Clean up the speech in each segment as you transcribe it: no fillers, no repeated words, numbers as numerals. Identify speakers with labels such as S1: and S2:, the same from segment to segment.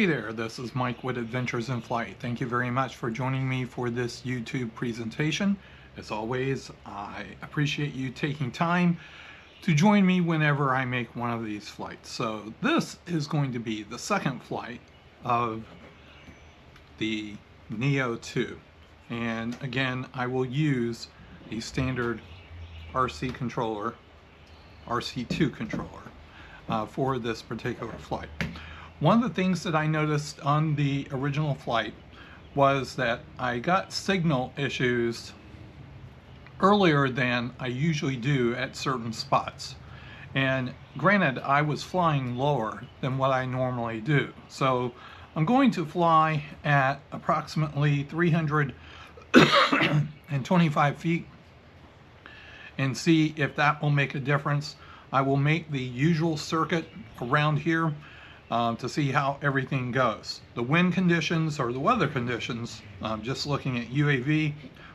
S1: Hey there, this is Mike with Adventures in Flight. Thank you very much for joining me for this YouTube presentation. As always, I appreciate you taking time to join me whenever I make one of these flights. So this is going to be the second flight of the Neo 2. And again, I will use the standard RC controller, RC2 controller for this particular flight. One of the things that I noticed on the original flight was that I got signal issues earlier than I usually do at certain spots. And granted, I was flying lower than what I normally do. So I'm going to fly at approximately 325 feet and see if that will make a difference. I will make the usual circuit around here to see how everything goes. The wind conditions or the weather conditions, just looking at UAV,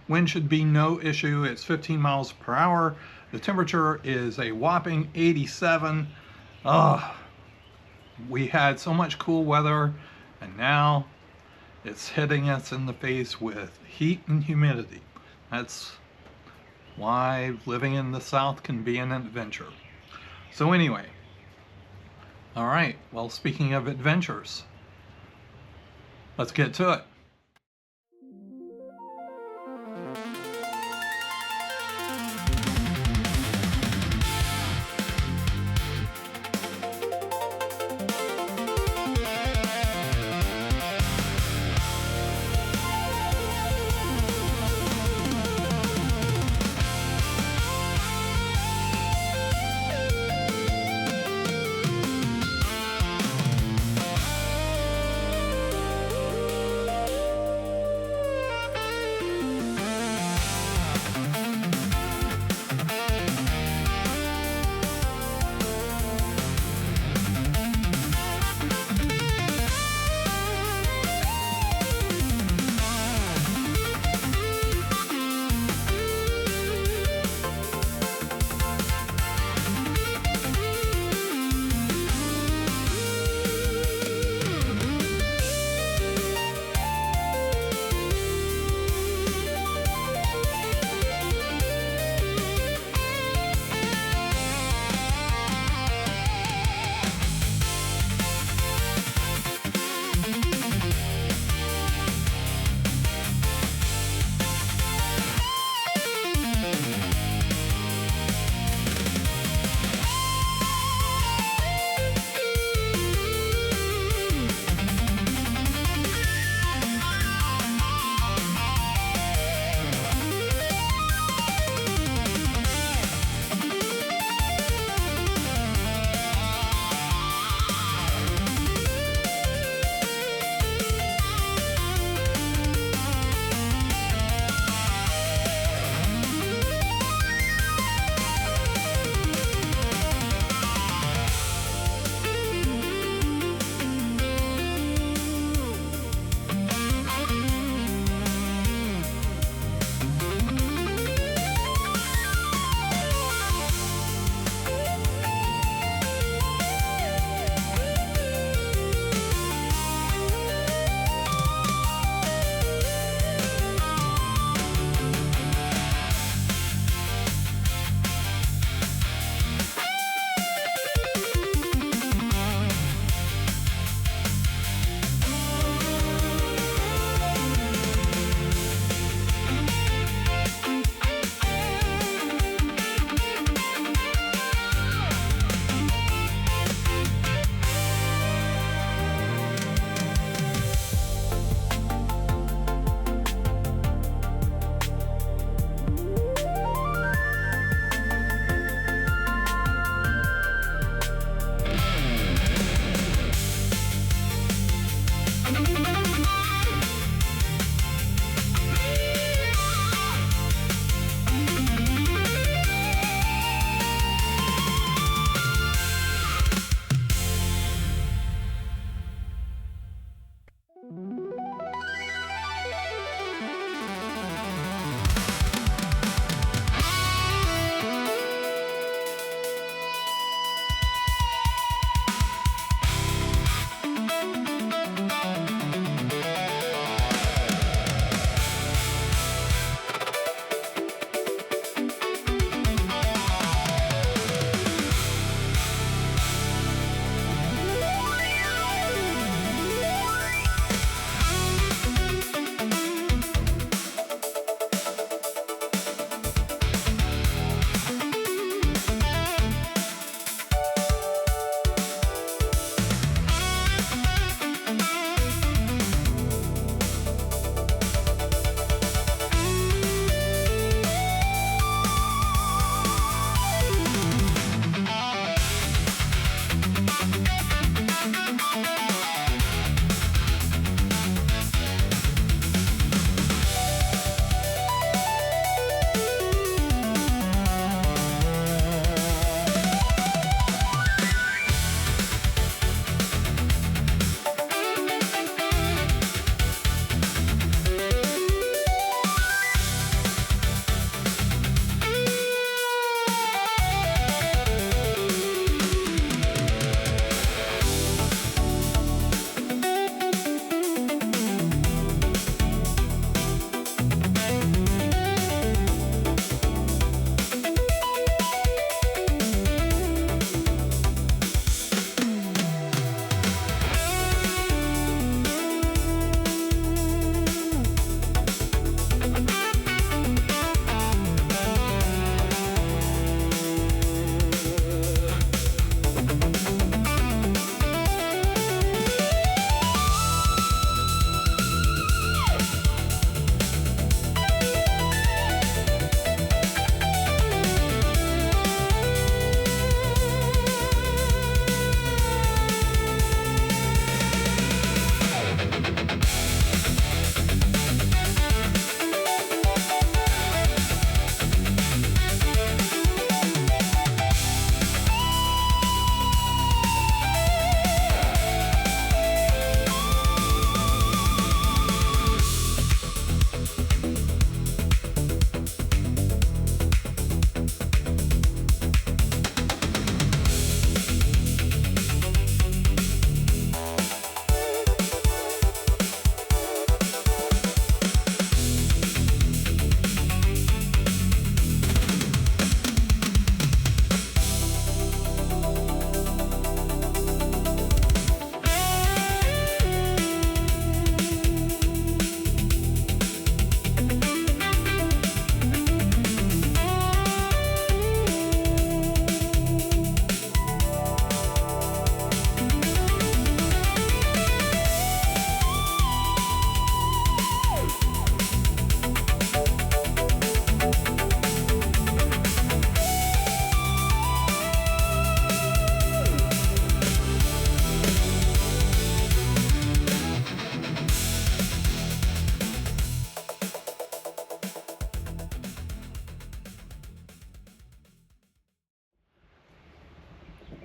S1: wind should be no issue. It's 15 miles per hour. The temperature is a whopping 87. We had so much cool weather, and now it's hitting us in the face with heat and humidity. That's why living in the South can be an adventure. So anyway, all right, well, speaking of adventures, let's get to it.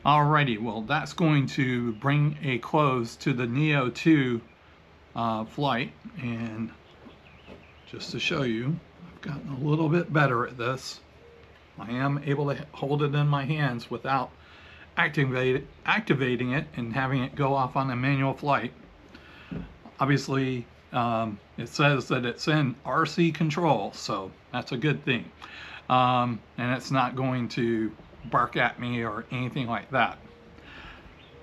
S1: Alrighty, well, that's going to bring a close to the Neo 2 flight. And just to show you, I've gotten a little bit better at this. I am able to hold it in my hands without activating it and having it go off on a manual flight. Obviously, it says that it's in RC control, so that's a good thing. And it's not going to bark at me or anything like that.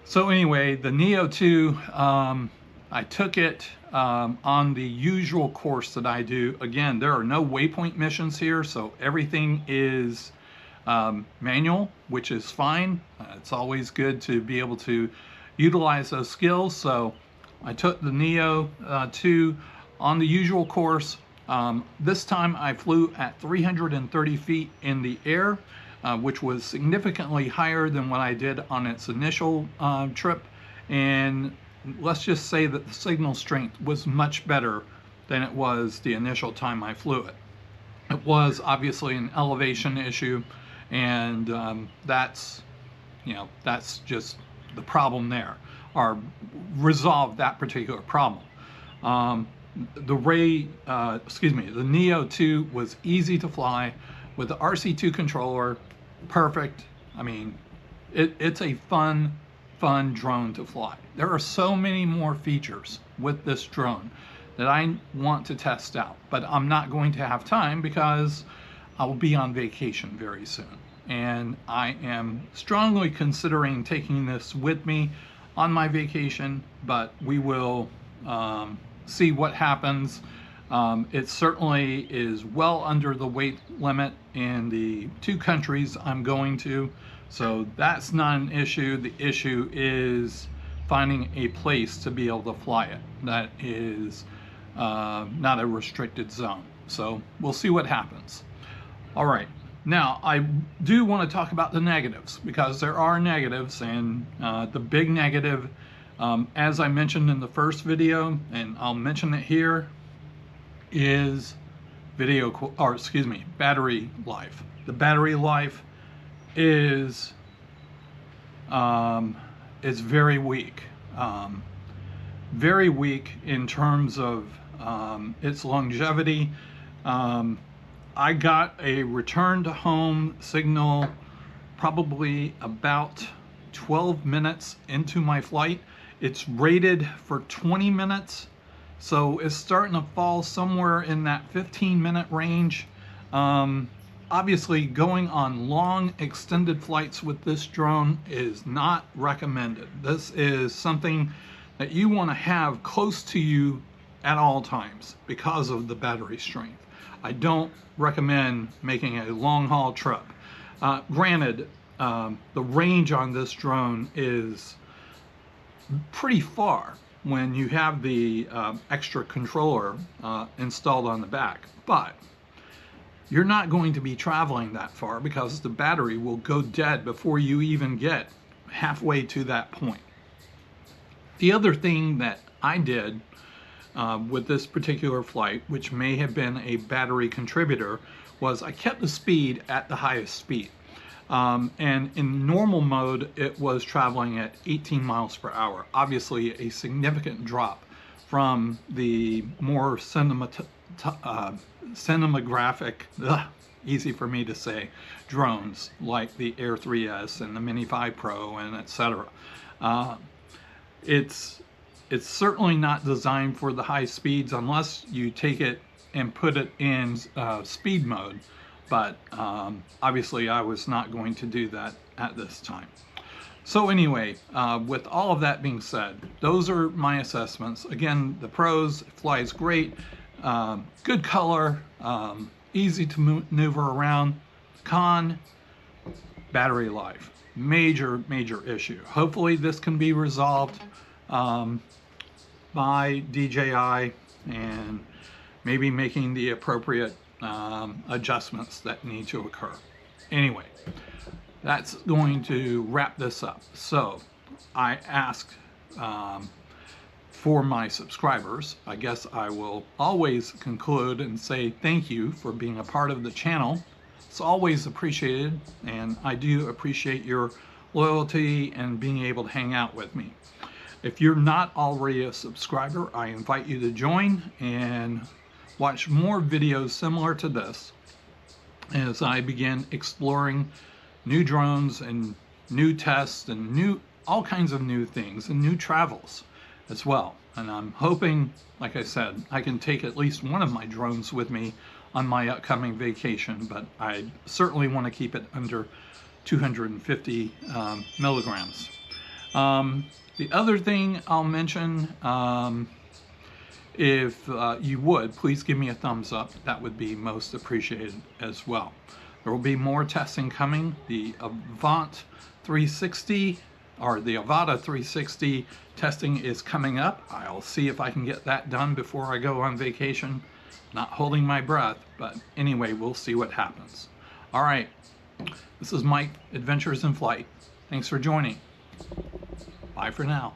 S1: So anyway, the Neo 2, I took it on the usual course that I do. Again, there are no waypoint missions here, so everything is manual, which is fine. It's always good to be able to utilize those skills. So I took the Neo 2 on the usual course. This time I flew at 330 feet in the air, which was significantly higher than what I did on its initial trip. And let's just say that the signal strength was much better than it was the initial time I flew it. It was obviously an elevation issue, and that's just the problem there, or resolve that particular problem. The Neo 2 was easy to fly with the RC2 controller. Perfect. I mean, it's a fun drone to fly. There are so many more features with this drone that I want to test out, but I'm not going to have time because I will be on vacation very soon. And I am strongly considering taking this with me on my vacation, but we will see what happens. It certainly is well under the weight limit in the 2 countries I'm going to, so that's not an issue. The issue is finding a place to be able to fly it that is not a restricted zone. So we'll see what happens. All right, now I do want to talk about the negatives, because there are negatives, and the big negative, as I mentioned in the first video, and I'll mention it here, is battery life. The battery life is very weak. Very weak in terms of its longevity. I got a return to home signal probably about 12 minutes into my flight. It's rated for 20 minutes, so it's starting to fall somewhere in that 15-minute range. Obviously, going on long extended flights with this drone is not recommended. This is something that you want to have close to you at all times because of the battery strength. I don't recommend making a long-haul trip. Granted, the range on this drone is pretty far when you have the extra controller installed on the back, but you're not going to be traveling that far because the battery will go dead before you even get halfway to that point. The other thing that I did with this particular flight, which may have been a battery contributor, was I kept the speed at the highest speed. And in normal mode, it was traveling at 18 miles per hour. Obviously, a significant drop from the more cinematographic, easy for me to say, drones like the Air 3S and the Mini 5 Pro and etc. It's certainly not designed for the high speeds unless you take it and put it in speed mode. But obviously I was not going to do that at this time. So anyway, with all of that being said, those are my assessments. Again, the pros: it flies great, good color, easy to maneuver around. Con: battery life, major issue. Hopefully this can be resolved by DJI and maybe making the appropriate adjustments that need to occur. Anyway, that's going to wrap this up. So I asked for my subscribers. I guess I will always conclude and say thank you for being a part of the channel. It's always appreciated, and I do appreciate your loyalty and being able to hang out with me. If you're not already a subscriber, I invite you to join and watch more videos similar to this as I begin exploring new drones and new tests and all kinds of new things and new travels as well. And I'm hoping, like I said, I can take at least one of my drones with me on my upcoming vacation, but I certainly want to keep it under 250 milligrams. The other thing I'll mention, if you would, please give me a thumbs up. That would be most appreciated as well. There will be more testing coming. The Avant 360 or the Avata 360 testing is coming up. I'll see if I can get that done before I go on vacation. Not holding my breath, but anyway, we'll see what happens. All right, this is Mike, Adventures in Flight. Thanks for joining. Bye for now.